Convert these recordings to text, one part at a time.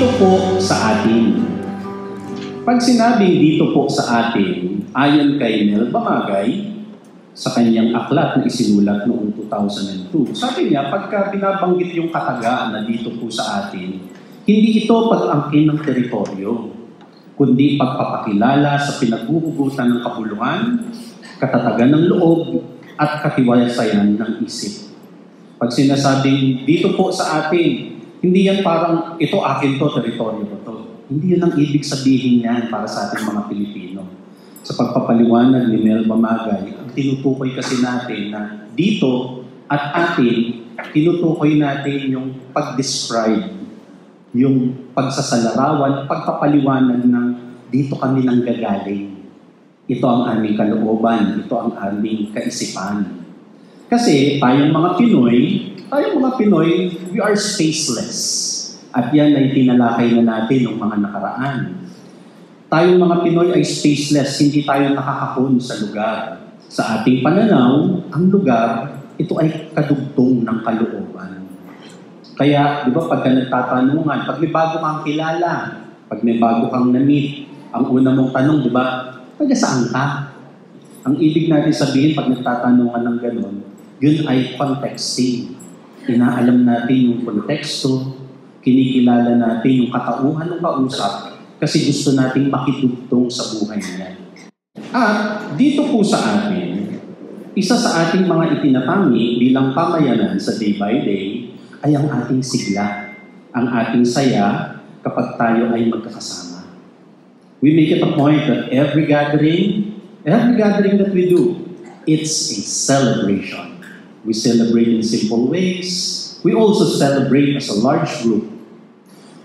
dito po sa atin. Pag sinabing dito po sa atin, ayon kay Mel Bamagay, sa kanyang aklat na isinulat noong 2002, sabi niya, pagka binabanggit yung katagaan na dito po sa atin, hindi ito pag-angkin ng teritoryo, kundi pagpapakilala sa pinaghuhugutan ng kabuluhan, katatagan ng loob, at katiwasayan ng isip. Pag sinasabing dito po sa atin, hindi yan parang ito akin to, teritoryo ko to. Hindi yun ang ibig sabihin yan para sa ating mga Pilipino. Sa pagpapaliwanag ni Mel Bamagay, ang tinutukoy kasi natin na dito at atin, tinutukoy natin yung pag-describe, yung pagsasalarawan, pagpapaliwanag ng dito kami nang gagaling. Ito ang aming kalooban, ito ang aming kaisipan. Kasi tayong mga Pinoy, we are spaceless. At yan ay tinalakay na natin ng mga nakaraan. Tayong mga Pinoy ay spaceless, hindi tayo nakakahon sa lugar. Sa ating pananaw, ang lugar, ito ay kadugtong ng kalooban. Kaya, di ba, pagka nagtatanungan, pag may bago kang kilala, pag may bago kang na-meet, ang una mong tanong, di ba, taga saan ka? Ang ibig natin sabihin, pag nagtatanungan ng gano'n, yun ay contexting. Inaalam natin yung konteksto, kinikilala natin yung katauhan ng kausap, kasi gusto nating makitugtong sa buhay niya. At dito po sa atin, isa sa ating mga itinatangi bilang pamayanan sa day by day ay ang ating sigla, ang ating saya kapag tayo ay magkakasama. We make it a point that every gathering that we do, it's a celebration. We celebrate in simple ways. We also celebrate as a large group.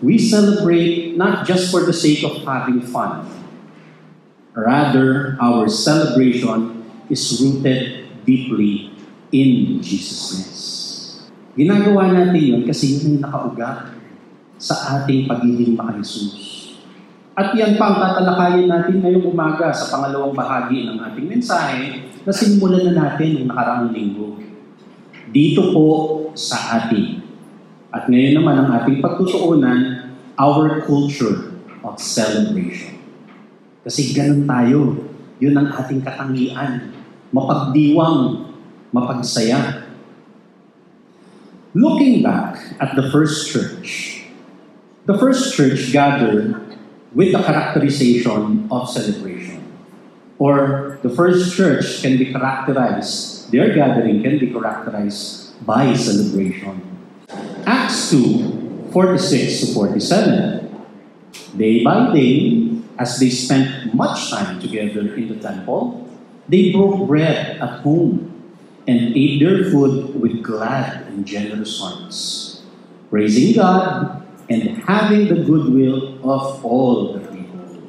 We celebrate not just for the sake of having fun. Rather, our celebration is rooted deeply in Jesusness. Ginagawa natin yun kasi yun yung nakaugat sa ating pagiging maka-Jesus. At yan pa ang tatalakayin natin ngayong umaga sa pangalawang bahagi ng ating mensahe na sinimulan na natin noong nakaraang linggo. Dito po sa atin. At ngayon naman ang ating pagtutuunan, our culture of celebration. Kasi ganun tayo. Yun ang ating katangian. Mapagdiwang, mapagsaya. Looking back at the first church gathered with the characterization of celebration. Or the first church can be characterized, their gathering can be characterized by celebration. Acts 2, 46 to 47. Day by day, as they spent much time together in the temple, they broke bread at home and ate their food with glad and generous hearts, praising God and having the goodwill of all the people.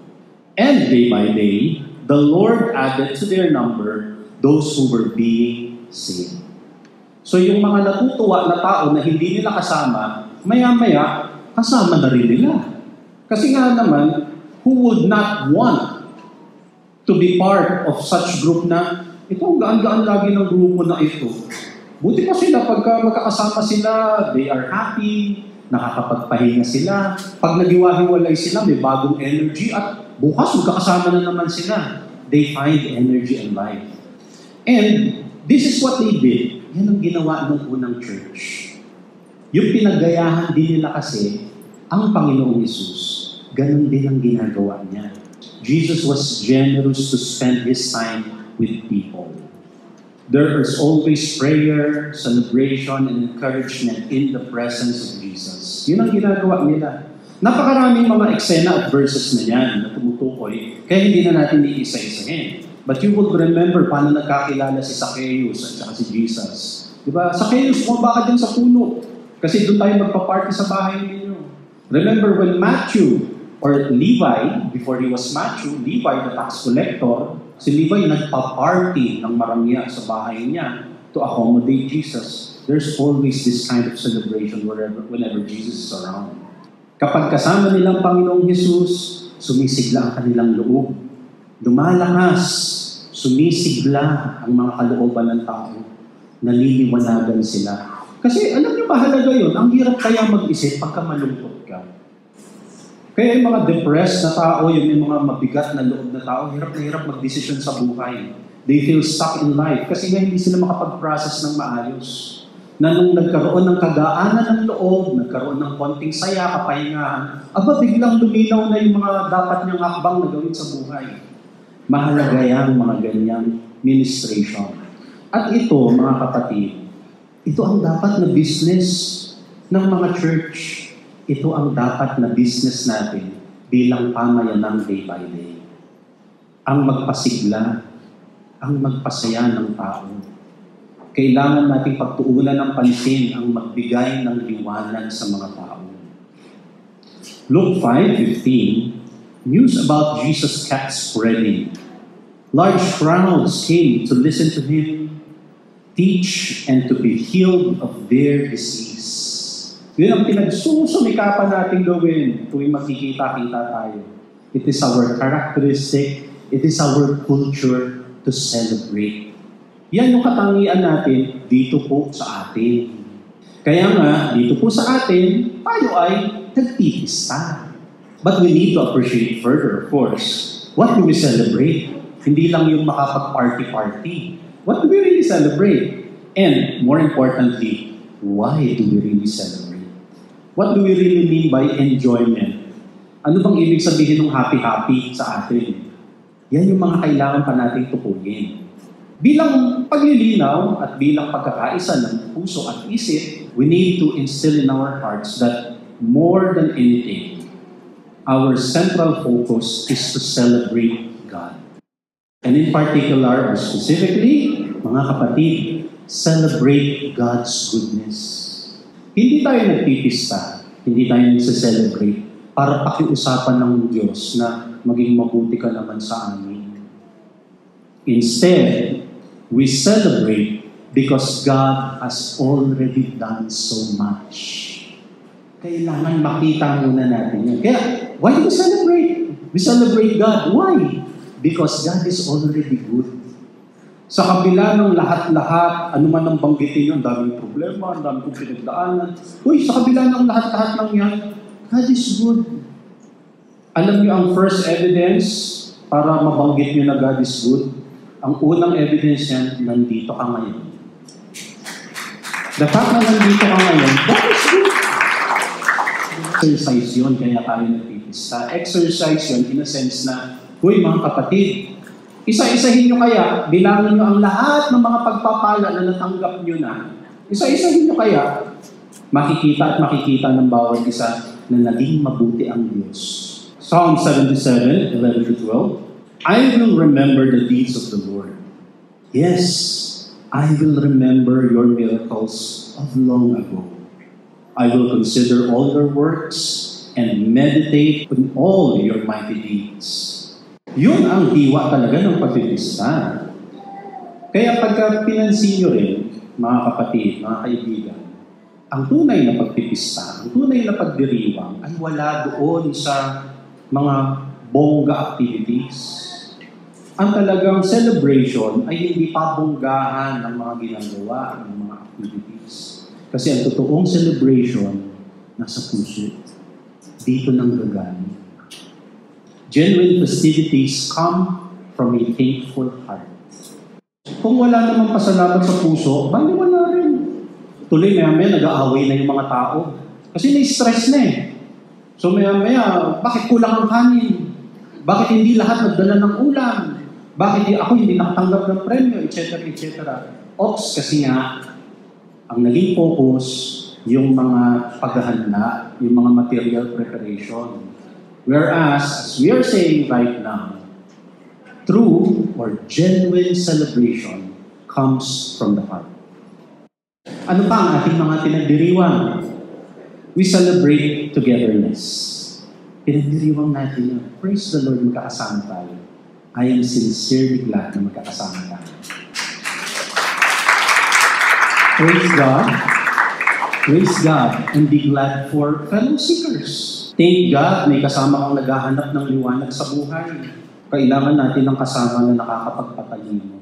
And day by day, the Lord added to their number those who were being saved. So yung mga natutuwa na tao na hindi nila kasama, maya-maya, kasama na rin nila. Kasi nga naman, who would not want to be part of such group na ito ang gaan-gaan lagi ng grupo na ito. Buti pa sila pagka magkakasama sila, they are happy, nakakapagpahinga sila. Pag nagiwahiwalay sila, may bagong energy at bukas magkakasama na naman sila. They find energy and life. And this is what they did. Yan ang ginawa ng unang church. Yung pinagayahan din nila kasi ang Panginoong Hesus. Ganun din ang ginagawa niya. Jesus was generous to spend His time with people. There is always prayer, celebration, and encouragement in the presence of Jesus. Yun ang ginagawa nila. Napakaraming mga eksena at verses na yan na tumutukoy, kaya hindi na natin iisa-isahin. But you would remember paano nagkakilala si Zacchaeus at saka si Jesus. Diba? Zacchaeus, bumaba ka dyan sa puno. Kasi doon tayo magpa-party sa bahay ninyo. Remember when Matthew, or Levi, before he was Matthew, Levi, the tax collector, si Levi nagpa-party ng maramya sa bahay niya to accommodate Jesus. There's always this kind of celebration whenever Jesus is around. Kapag kasama nilang Panginoong Hesus, sumisigla ang kanilang loob. Lumalakas, sumisigla ang mga kalooban ng tao. Naliliwanagan sila. Kasi alam niyo, mahalaga yun. Ang hirap kaya mag-isip pagka malungkot ka. Kaya yung mga depressed na tao, yung mga mabigat na loob na tao, hirap na hirap magdesisyon sa buhay. They feel stuck in life kasi nga hindi sila makapag-process ng maayos. Na nung nagkaroon ng kagaanan ng loob, nagkaroon ng konting saya, kapahingahan, biglang luminaw na yung mga dapat niyang hakbang na gawin sa buhay. Mahalaga yan, mga ganyang ministration. At ito, mga kapatid, ito ang dapat na business ng mga church. Ito ang dapat na business natin bilang pamayanang day by day. Ang magpasigla, ang magpasaya ng tao. Kailangan nating pagtuunan ng pansin ang magbigay ng liwanag sa mga tao. Luke 5:15, news about Jesus kept spreading. Large crowds came to listen to him teach and to be healed of their disease. Yun ang pinagsusumikapan natin gawin tuwing magkikita-kita tayo. It is our characteristic, it is our culture to celebrate. Yan yung katangian natin dito po sa atin. Kaya nga, dito po sa atin, tayo ay nagpipista. But we need to appreciate further, of course. What do we celebrate? Hindi lang yung makapag-party-party. What do we really celebrate? And more importantly, why do we really celebrate? What do we really mean by enjoyment? Ano bang ibig sabihin ng happy-happy sa atin? Yan yung mga kailangan pa natin tukuyin. Bilang paglilinaw at bilang pagkakaisa ng puso at isip, we need to instill in our hearts that more than anything, our central focus is to celebrate God. And in particular, or specifically, mga kapatid, celebrate God's goodness. Hindi tayo nagpipista, hindi tayo nagse-celebrate para pakiusapan ng Diyos na maging mabuti ka naman sa amin. Instead, we celebrate because God has already done so much. Kailangan makita muna natin yan. Kaya, why do we celebrate? We celebrate God. Why? Because God is already good. Sa kabila ng lahat-lahat, ano man ang banggitin yun, daming problema, daming kong pinagdaanan. Sa kabila ng lahat-lahat ng yan, God is good. Alam niyo ang first evidence para mabanggit niyo na God is good? Ang unang evidence niyan, nandito ka ngayon. The fact na nandito ka ngayon, God is good. Exercise yun, kaya tayo nagpipista. Exercise yun in a sense na, mga kapatid, isa-isahin nyo kaya, bilangin nyo ang lahat ng mga pagpapala na natanggap nyo na. Isa-isahin nyo kaya, makikita at makikita ng bawat isa na naging mabuti ang Diyos. Psalm 77:11-12, I will remember the deeds of the Lord. Yes, I will remember your miracles of long ago. I will consider all your works and meditate on all your mighty deeds. Yun ang diwa talaga ng pagpipista. Kaya pagka pinansin nyo rin, mga kapatid, mga kaibigan, ang tunay na pagpipista, ang tunay na pagdiriwang ay wala doon sa mga bongga activities. Ang talagang celebration ay hindi pabonggahan ng mga ginagawa, ng mga activities. Kasi ang totoong celebration nasa puso. Dito nang gagana. Genuine festivities come from a thankful heart. Kung wala namang pasalamat sa puso, wala rin. Tuloy maya-maya nag-aaway na yung mga tao. Kasi na-stress na eh. So maya-maya, bakit kulang ang kanin? Bakit hindi lahat nagdala ng ulam? Bakit ako hindi nakatanggap ng premyo, etc. etc. Ops, kasi nga, ang naging focus, yung mga paghahanda, yung mga material preparation. Whereas, as we are saying right now, true or genuine celebration comes from the heart. Ano pa ang ating mga pinagdiriwang? We celebrate togetherness. Pinagdiriwang natin yun. Praise the Lord, magkakasama tayo. I am sincerely glad na magkakasama tayo. Praise God. Praise God and be glad for fellow seekers. Thank God, may kasama kang naghahanap ng liwanag sa buhay. Kailangan natin ng kasama na nakakapagpatalino.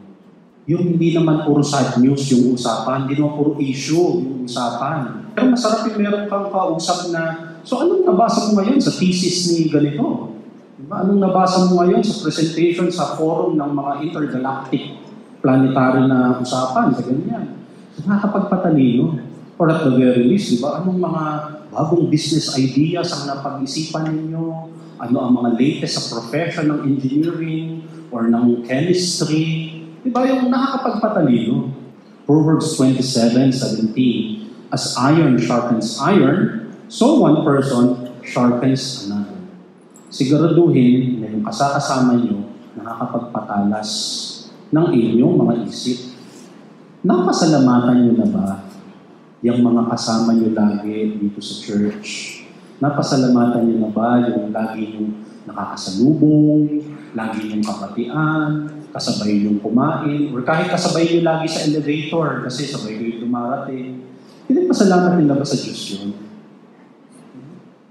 Yung hindi naman puro sad news yung usapan, hindi naman puro issue yung usapan. Pero masarap yung meron kang kausap na So anong nabasa mo ngayon sa thesis ni ganito? Diba? Anong nabasa mo ngayon sa presentation sa forum ng mga intergalactic planetary na usapan sa ganyan? So, nakakapagpatalino. Or at the very least, diba? Anong mga bagong business ideas ang napag-isipan ninyo? Ano ang mga latest sa profession ng engineering or ng chemistry? Diba? Yung nakakapagpatalino. Proverbs 27:17, as iron sharpens iron, so one person sharpens another. Siguraduhin na yung kasama nyo nakakapagpatalas ng inyong mga isip. Napasalamatan nyo na ba yung mga kasama nyo lagi dito sa church? Napasalamatan nyo na ba yung lagi yung nakakasalubong, lagi yung kapatian, kasabay yung kumain, or kahit kasabay nyo lagi sa elevator kasi sabay kayo dumarating? Hindi pasalamat nila ba sa Diyos yun?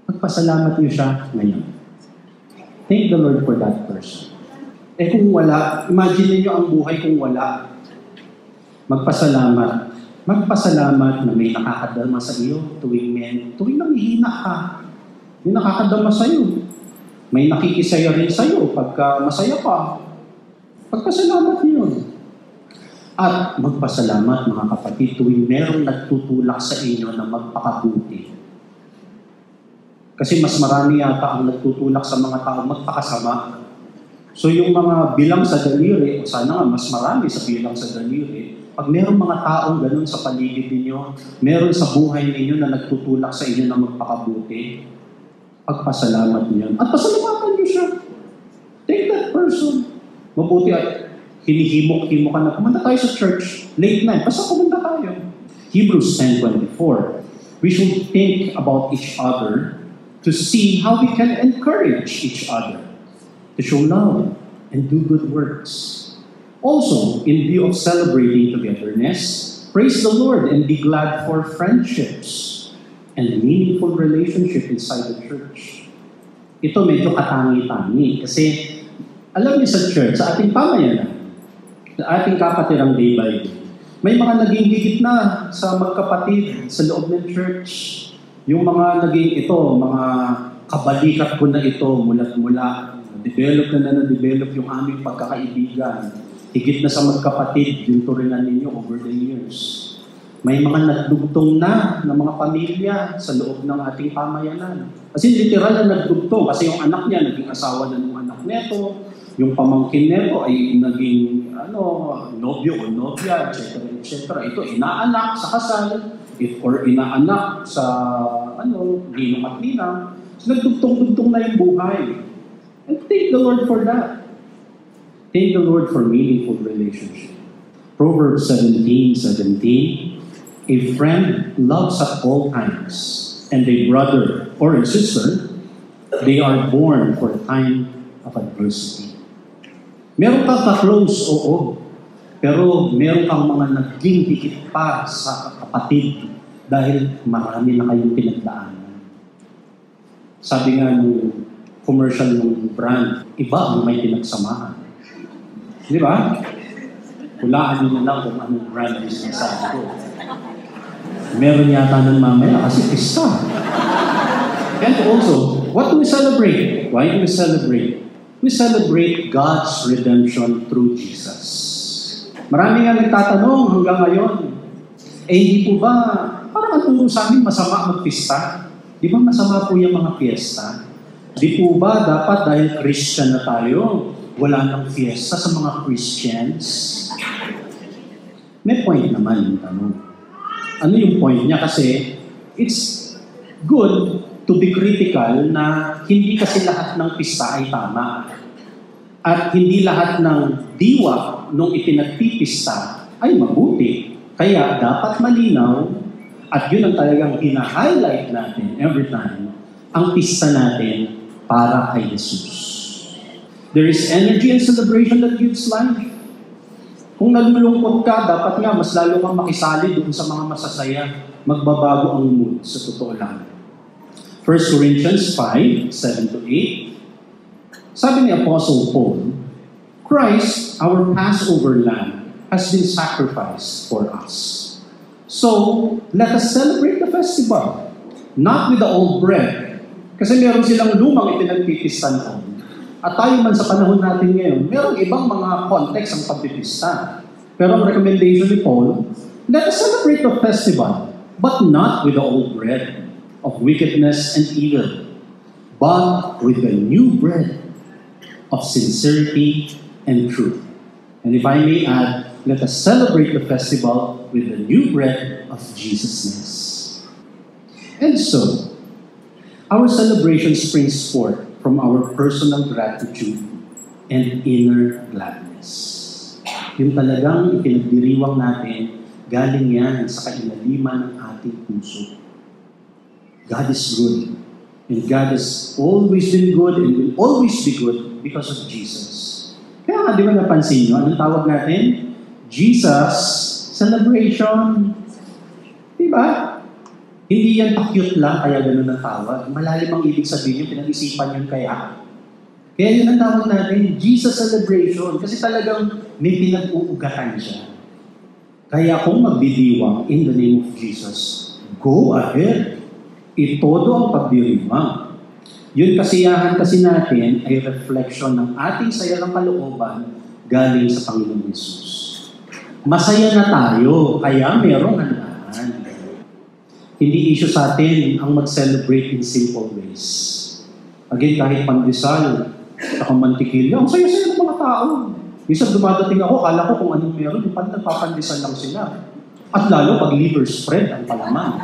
Magpasalamat nyo siya ngayon. Thank the Lord for that person. Kung wala, imagine niyo ang buhay kung wala. Magpasalamat. Magpasalamat na may nakakadama sa iyo tuwing nanghihina ka. May nakakadama sa iyo. May nakikisaya rin sa iyo pagka masaya pa. Pagpasalamat niyo. At magpasalamat mga kapatid tuwing merong nagtutulak sa inyo na magpakabuti. Kasi mas marami yata ang nagtutulak sa mga tao magpakasama. So yung mga bilang sa daliri, o sana nga mas marami sa bilang sa daliri, pag merong mga taong ganun sa paligid ninyo, meron sa buhay ninyo na nagtutulak sa inyo na magpakabuti, pagpasalamat niyo. At pasalamatan niyo siya. Take that person. Mabuti at hinihimok-himok ka na, pumunta tayo sa church, late night, basta pumunta tayo. Hebrews 10:24, we should think about each other to see how we can encourage each other, to show love and do good works. Also, in view of celebrating togetherness, praise the Lord and be glad for friendships and meaningful relationship inside the church. Ito medyo katangi-tangi kasi alam niyo sa church, sa ating pamayanan, sa ating kapatirang day by day, may mga naging higit na sa magkapatid sa loob ng church. Yung mga naging mga kabalikat ko na ito, mula-mula, na-develop yung aming pagkakaibigan. Higit na sa magkapatid, yung turingan ninyo over the years. May mga nagdugtong na ng mga pamilya sa loob ng ating pamayanan. Kasi literal na nagdugtong, kasi yung anak niya naging asawa na ng anak neto, yung pamangkin neto ay naging nobyo o nobya, etc. Ito, inaanak sa kasal, or inaanak sa ninong at ninang. So, nagdugtong-dugtong na yung buhay. And thank the Lord for that. Thank the Lord for meaningful relationship. Proverbs 17:17, a friend loves at all times, and a brother or a sister, they are born for a time of adversity. Meron kang ka-close, oo. Pero meron kang mga naging higit pa sa kapatid dahil marami na kayong pinagdaanan. Sabi nga ng commercial ng brand, iba ang may pinagsamahan. Di ba? Hulaan nyo na lang kung anong brand yung sinasabi ko. Meron yata ng mamaya kasi pista. And also, what do we celebrate? Why do we celebrate? We celebrate God's redemption through Jesus. Marami nga nagtatanong hanggang ngayon, hindi po ba, parang ang turo sa amin, masama magpista? Di ba masama po yung mga fiesta? Di po ba dapat dahil Christian na tayo, wala nang fiesta sa mga Christians? May point naman yung tanong. Ano yung point niya? Kasi it's good to be critical na hindi kasi lahat ng pista ay tama. At hindi lahat ng diwa nung ipinagpipista ay mabuti. Kaya dapat malinaw at yun ang talagang hina-highlight natin every time, ang pista natin para kay Jesus. There is energy and celebration that gives life. Kung nalulungkot ka, dapat nga mas lalo kang makisali doon sa mga masasaya. Magbabago ang mood sa totoo lang. 1 Corinthians 5:7-8. Sabi ni Apostle Paul, Christ, our Passover lamb, has been sacrificed for us. So, let us celebrate the festival Not with the old bread. Kasi meron silang lumang ipinagpipistan noon. At tayo man sa panahon natin ngayon, meron ibang mga context ang pagpipista. Pero ang recommendation ni Paul, let us celebrate the festival, but not with the old bread of wickedness and evil, but with the new bread of sincerity and truth. And if I may add, let us celebrate the festival with the new bread of Jesusness. And so, our celebration springs forth from our personal gratitude and inner gladness. Yung talagang ipinagdiriwang natin, galing yan sa kailaliman ng ating puso. God is good. And God has always been good and will always be good because of Jesus. Kaya nga, di ba napansin nyo? Anong tawag natin? Jesus celebration. Di ba? Hindi yan pa-cute lang, kaya gano'n ang tawag. Malalim ang ibig sabihin yung pinag-isipan yun kaya. Kaya yun ang tawag natin, Jesus celebration. Kasi talagang may pinag-uugatan siya. Kaya kung magdidiwang in the name of Jesus, go ahead. Itodo ang pagdiriwang. Yun kasiyahan kasi natin ay reflection ng ating saya ng kalooban galing sa Panginoon Jesus. Masaya na tayo, kaya merong handaan. Hindi issue sa atin ang mag-celebrate in simple ways. Again, kahit pandesal, saka mantikilya, ang saya-saya ng mga tao. Minsan dumadating ako, kala ko kung anong meron, yung pala nagpapandesal lang sila. At lalo pag liver spread ang palaman.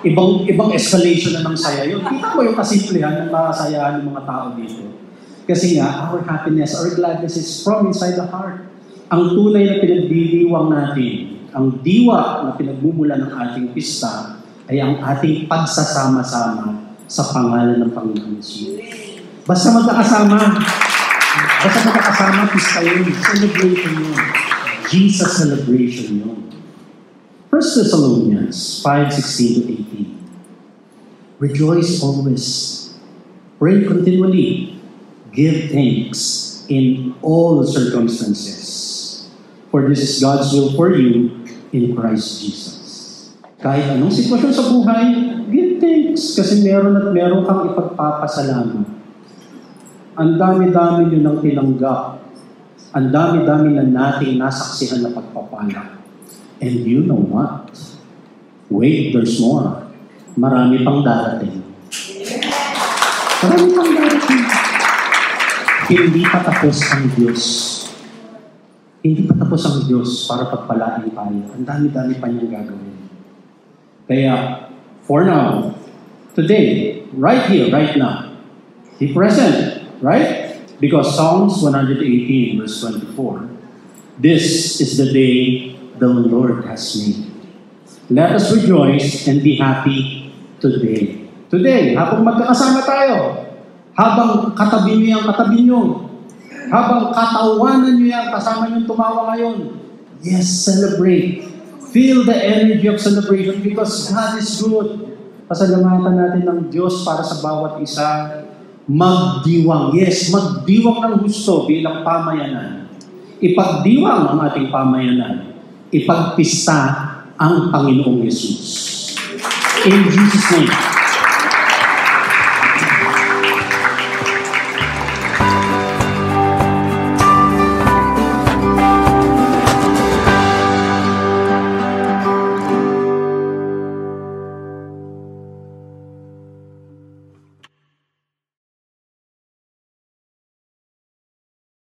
Ibang escalation na ng saya yun. Kita mo yung kasimplihan ng masayahan ng mga tao dito. Kasi nga, our happiness, our gladness is from inside the heart. Ang tunay na pinagdiriwang natin, ang diwa na pinagmumula ng ating pista, ay ang ating pagsasama-sama sa pangalan ng Panginoon Jesus. Basta magkakasama, pista yun, celebration yun. Jesus celebration yun. 1 Thessalonians 5:16-18. Rejoice always. Pray continually. Give thanks in all circumstances. For this is God's will for you in Christ Jesus. Kahit anong sitwasyon sa buhay, give thanks kasi meron at meron kang ipagpapasalamat. Ang dami-dami nyo nang tinanggap. Ang dami-dami na nating nasaksihan na pagpapala. And you know what? Wait, there's more. Marami pang darating. Marami pang darating. Hindi pa tapos ang Diyos. Hindi pa tapos ang Diyos para pagpalain tayo. Ang dami-dami pa niyang gagawin. Kaya, for now, today, right here, right now, be present, right? Because Psalms 118, verse 24, this is the day the Lord has made. Let us rejoice and be happy today. Today, habang magkakasama tayo, habang katabi niyo yung katabi niyo, habang katawanan niyo yung kasama niyo tumawa ngayon, yes, celebrate. Feel the energy of celebration because God is good. Pasalamatan natin ng Diyos para sa bawat isa. Magdiwang. Yes, magdiwang ng gusto bilang pamayanan. Ipagdiwang ang ating pamayanan. Ipagpista ang Panginoong Yesus. In Jesus' name.